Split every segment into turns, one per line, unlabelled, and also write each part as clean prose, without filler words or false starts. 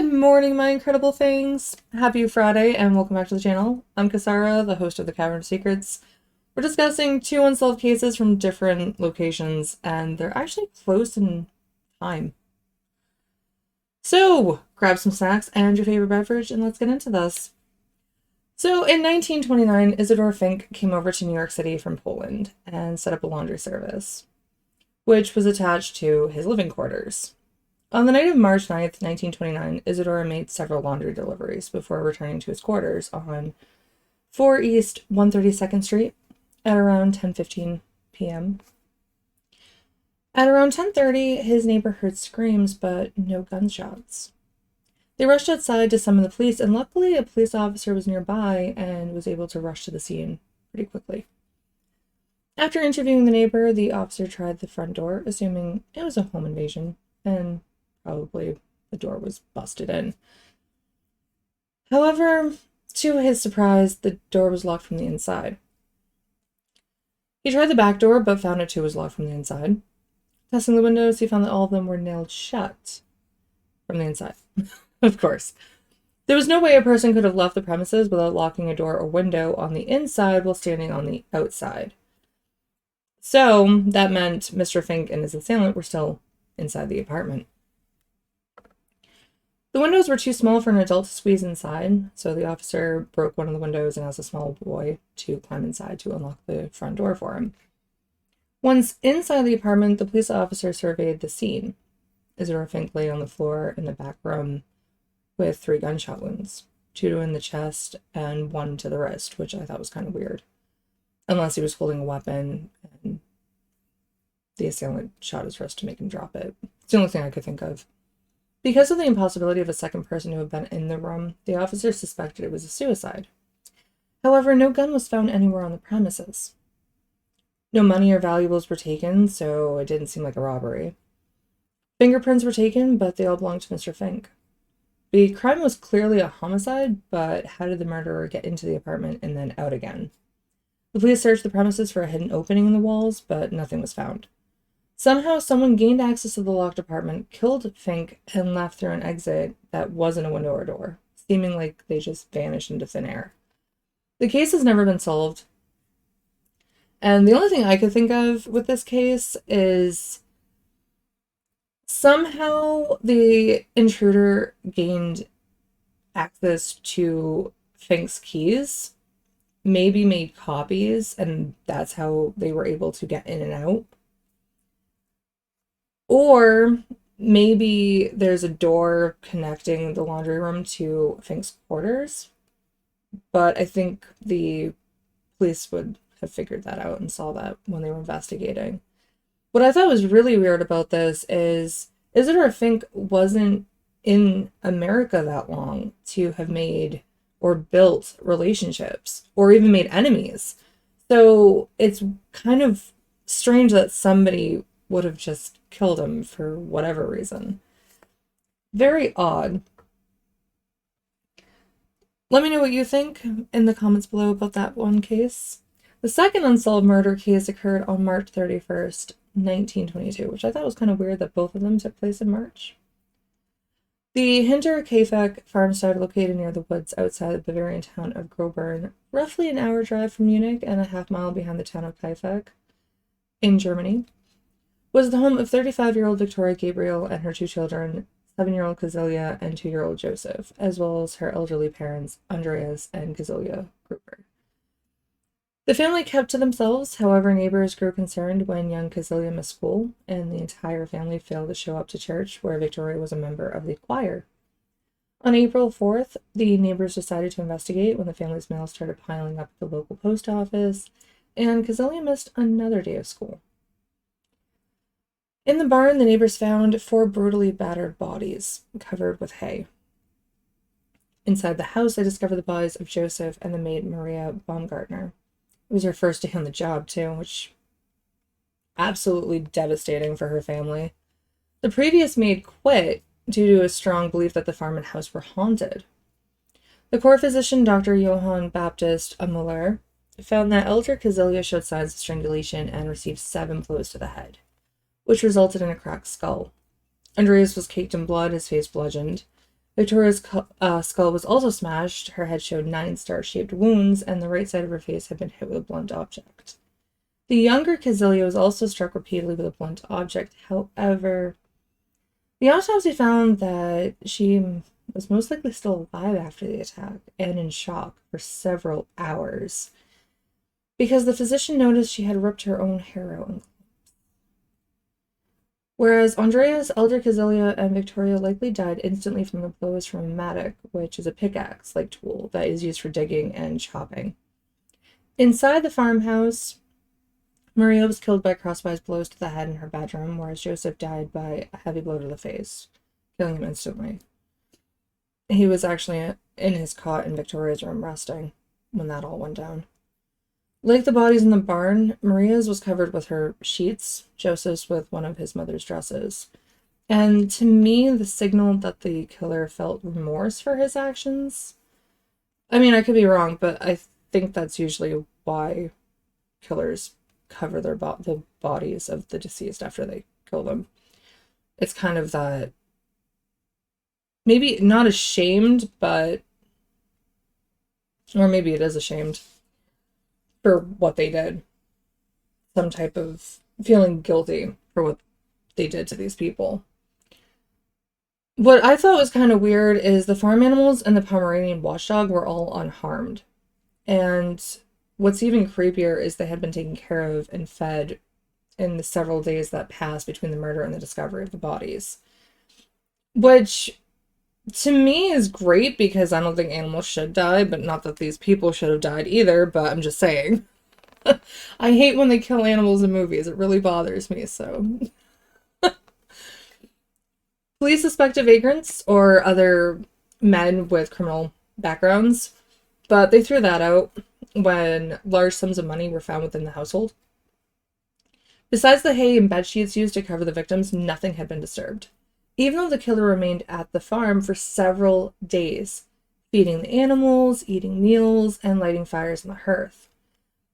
Good morning, my incredible things. Happy Friday, and welcome back to the channel. I'm Kasara, the host of the Cavern of Secrets. We're discussing two unsolved cases from different locations, and they're actually close in time. So, grab some snacks and your favorite beverage, and let's get into this. So, in 1929, Isidor Fink came over to New York City from Poland and set up a laundry service, which was attached to his living quarters. On the night of March 9th, 1929, Isidor made several laundry deliveries before returning to his quarters on 4 East 132nd Street at around 10:15 p.m. At around 10:30, his neighbor heard screams but no gunshots. They rushed outside to summon the police, and luckily a police officer was nearby and was able to rush to the scene pretty quickly. After interviewing the neighbor, the officer tried the front door, assuming it was a home invasion, and probably the door was busted in. However, to his surprise, the door was locked from the inside. He tried the back door, but found it too was locked from the inside. Testing the windows, he found that all of them were nailed shut from the inside. Of course. There was no way a person could have left the premises without locking a door or window on the inside while standing on the outside. So, that meant Mr. Fink and his assailant were still inside the apartment. The windows were too small for an adult to squeeze inside, so the officer broke one of the windows and asked a small boy to climb inside to unlock the front door for him. Once inside the apartment, the police officer surveyed the scene. Isidor Fink lay on the floor in the back room with 3 gunshot wounds, 2 in the chest and 1 to the wrist, which I thought was kind of weird. Unless he was holding a weapon and the assailant shot his wrist to make him drop it. It's the only thing I could think of. Because of the impossibility of a second person to have been in the room, the officer suspected it was a suicide. However, no gun was found anywhere on the premises. No money or valuables were taken, so it didn't seem like a robbery. Fingerprints were taken, but they all belonged to Mr. Fink. The crime was clearly a homicide, but how did the murderer get into the apartment and then out again? The police searched the premises for a hidden opening in the walls, but nothing was found. Somehow, someone gained access to the locked apartment, killed Fink, and left through an exit that wasn't a window or door, seeming like they just vanished into thin air. The case has never been solved. And the only thing I could think of with this case is somehow the intruder gained access to Fink's keys, maybe made copies, and that's how they were able to get in and out. Or maybe there's a door connecting the laundry room to Fink's quarters, but I think the police would have figured that out and saw that when they were investigating. What I thought was really weird about this is Isidor Fink wasn't in America that long to have made or built relationships or even made enemies. So it's kind of strange that somebody would have just killed him for whatever reason. Very odd. Let me know what you think in the comments below about that one case. The second unsolved murder case occurred on March 31st, 1922, which I thought was kind of weird that both of them took place in March. The Hinterkaifeck farmstead located near the woods outside the Bavarian town of Grobern, roughly an hour drive from Munich and a half-mile behind the town of Kaifeck in Germany, was the home of 35-year-old Victoria Gabriel and her 2 children, 7-year-old Kazilia and 2-year-old Joseph, as well as her elderly parents, Andreas and Kazilia Gruber. The family kept to themselves, however, neighbors grew concerned when young Kazilia missed school, and the entire family failed to show up to church, where Victoria was a member of the choir. On April 4th, the neighbors decided to investigate when the family's mail started piling up at the local post office, and Kazilia missed another day of school. In the barn, the neighbors found 4 brutally battered bodies covered with hay. Inside the house, they discovered the bodies of Joseph and the maid Maria Baumgartner. It was her first day on the job, too, which absolutely devastating for her family. The previous maid quit due to a strong belief that the farm and house were haunted. The court physician, Dr. Johann Baptist Muller, found that elder Kazilia showed signs of strangulation and received 7 blows to the head, which resulted in a cracked skull. Andreas was caked in blood, his face bludgeoned. Victoria's skull was also smashed. Her head showed 9 star-shaped wounds, and the right side of her face had been hit with a blunt object. The younger Kazilia was also struck repeatedly with a blunt object. However, the autopsy found that she was most likely still alive after the attack and in shock for several hours, because the physician noticed she had ripped her own hair out. Whereas Andreas, elder Kazilia, and Victoria likely died instantly from the blows from a mattock, which is a pickaxe-like tool that is used for digging and chopping. Inside the farmhouse, Maria was killed by crosswise blows to the head in her bedroom, whereas Joseph died by a heavy blow to the face, killing him instantly. He was actually in his cot in Victoria's room resting when that all went down. Like the bodies in the barn, Maria's was covered with her sheets, Joseph's with one of his mother's dresses. And to me, the signal that the killer felt remorse for his actions. I mean, I could be wrong, but I think that's usually why killers cover the bodies of the deceased after they kill them. It's kind of that, maybe not ashamed, but, or maybe it is ashamed for what they did. Some type of feeling guilty for what they did to these people. What I thought was kind of weird is the farm animals and the Pomeranian watchdog were all unharmed. And what's even creepier is they had been taken care of and fed in the several days that passed between the murder and the discovery of the bodies. Which, to me, is great because I don't think animals should die, but not that these people should have died either, but I'm just saying. I hate when they kill animals in movies. It really bothers me, so. Police suspected vagrants or other men with criminal backgrounds, but they threw that out when large sums of money were found within the household. Besides the hay and bed sheets used to cover the victims, nothing had been disturbed, even though the killer remained at the farm for several days, feeding the animals, eating meals, and lighting fires on the hearth.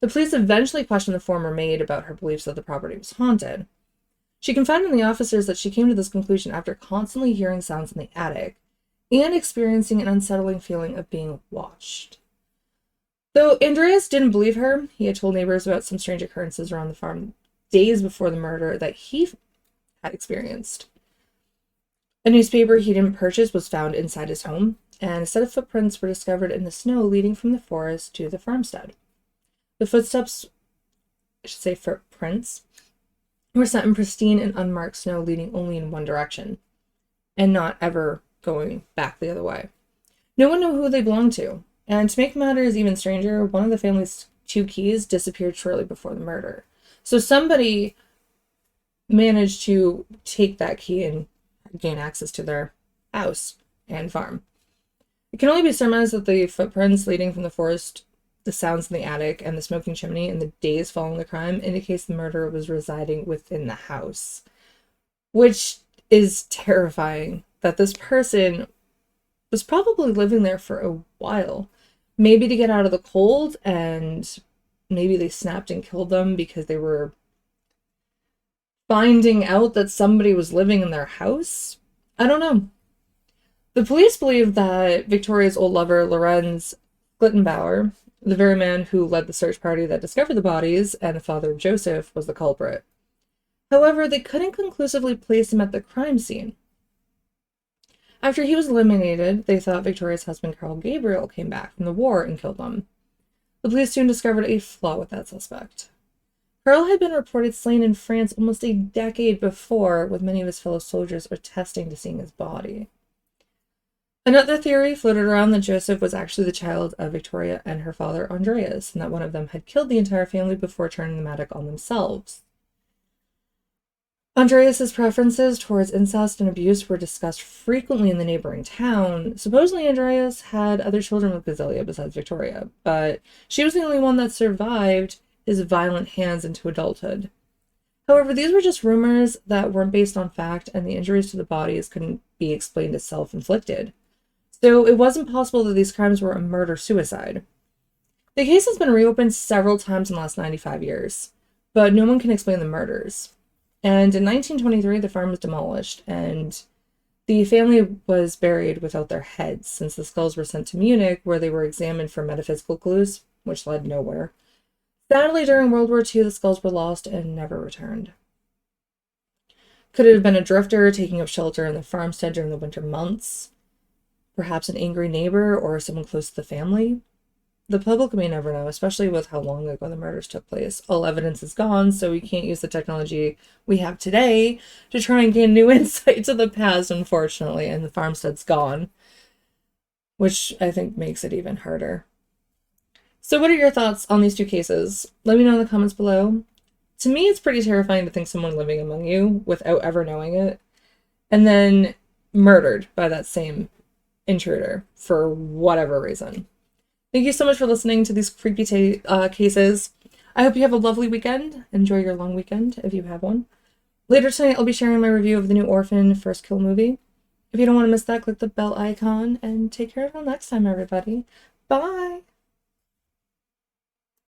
The police eventually questioned the former maid about her beliefs that the property was haunted. She confided in the officers that she came to this conclusion after constantly hearing sounds in the attic and experiencing an unsettling feeling of being watched. Though Andreas didn't believe her, he had told neighbors about some strange occurrences around the farm days before the murder that he had experienced. A newspaper he didn't purchase was found inside his home, and a set of footprints were discovered in the snow leading from the forest to the farmstead. The footprints, were set in pristine and unmarked snow leading only in one direction, and not ever going back the other way. No one knew who they belonged to, and to make matters even stranger, one of the family's 2 keys disappeared shortly before the murder. So somebody managed to take that key and gain access to their house and farm. It can only be surmised that the footprints leading from the forest, the sounds in the attic, and the smoking chimney in the days following the crime indicates the murderer was residing within the house, which is terrifying that this person was probably living there for a while, maybe to get out of the cold, and maybe they snapped and killed them because they were finding out that somebody was living in their house. I don't know. The police believe that Victoria's old lover, Lorenz Glittenbauer, the very man who led the search party that discovered the bodies, and the father of Joseph, was the culprit. However, they couldn't conclusively place him at the crime scene. After he was eliminated, they thought Victoria's husband, Carl Gabriel, came back from the war and killed them. The police soon discovered a flaw with that suspect. Carl had been reported slain in France almost a decade before, with many of his fellow soldiers attesting to seeing his body. Another theory floated around that Joseph was actually the child of Victoria and her father Andreas, and that one of them had killed the entire family before turning the mattock on themselves. Andreas's preferences towards incest and abuse were discussed frequently in the neighboring town. Supposedly Andreas had other children with Kazilia besides Victoria, but she was the only one that survived his violent hands into adulthood. However, these were just rumors that weren't based on fact, and the injuries to the bodies couldn't be explained as self-inflicted. So it wasn't possible that these crimes were a murder-suicide. The case has been reopened several times in the last 95 years, but no one can explain the murders. And in 1923, the farm was demolished, and The family was buried without their heads since the skulls were sent to Munich, where they were examined for metaphysical clues, which led nowhere. Sadly, during World War II, the skulls were lost and never returned. Could it have been a drifter taking up shelter in the farmstead during the winter months? Perhaps an angry neighbor or someone close to the family? The public may never know, especially with how long ago the murders took place. All evidence is gone, so we can't use the technology we have today to try and gain new insight to the past, unfortunately, and the farmstead's gone, which I think makes it even harder. So what are your thoughts on these two cases? Let me know in the comments below. To me, it's pretty terrifying to think someone living among you without ever knowing it, and then murdered by that same intruder for whatever reason. Thank you so much for listening to these creepy cases. I hope you have a lovely weekend. Enjoy your long weekend if you have one. Later tonight, I'll be sharing my review of the new Orphan First Kill movie. If you don't want to miss that, click the bell icon and take care until next time, everybody. Bye!